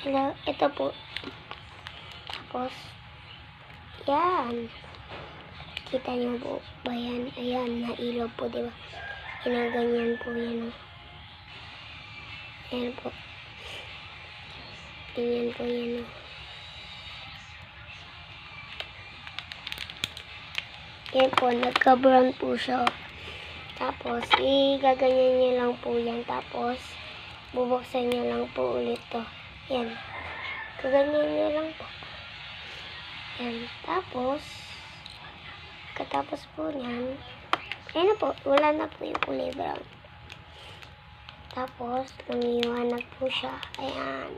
Hello, ito po. Tapos, yan. Kita niyo po ba yan? Ayan, nailaw po, diba? Ginaganyan po yan. Ayan po. Ganyan po yan. Ayan po, nagka-brown po siya. Tapos, igaganyan niya lang po yan. Tapos, bubuksan niya lang po ulit to. Yan. Kaganyan niya lang po. Yan. Tapos, katapos po niyan, ayan na po. Wala na po yung kulay brown. Tapos, lumiwanag po siya. Ayan.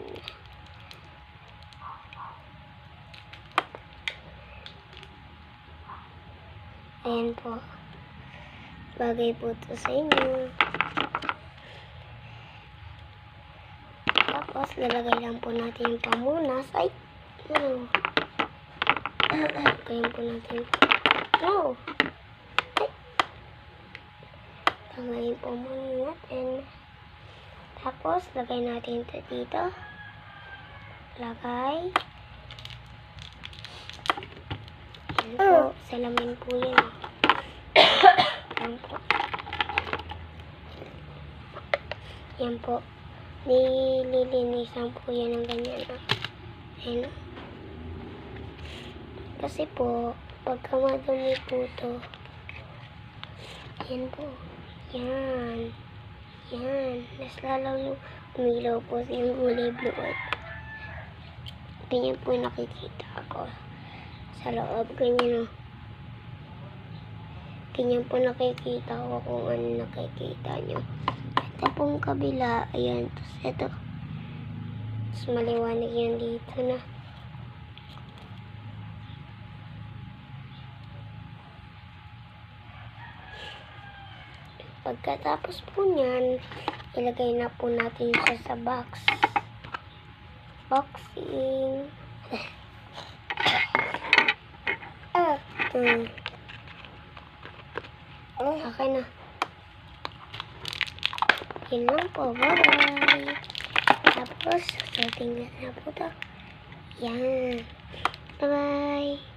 Ayan po. Bagay po ito sa inyo. Tapos, lalagay lang po natin yung pamunas. Ay! No. Lagayin po natin. No! Ay! Lagayin po muna natin. Tapos, lagay natin ito dito. Lagay. Yan po. Salamin po yan. Yan po. Yan po. Nililinisan po yan ng ganyan. Ayan. Kasi po, pagka madumi po ito, yan po. Yan. Yan. Mas lalong umilaw po yung kulay blue. Ganyan po nakikita ako sa loob. Ganyan o. Ganyan po nakikita ko kung ano nakikita nyo. Ito pong kabila. Ayan. Tapos ito. Tapos maliwanag yan dito na. Pagkatapos po niyan, ilagay na po natin siya sa box. Boxing. Okay na. Yun lang po. Bye-bye. Tapos, susuting na po ito. Yan. Bye-bye.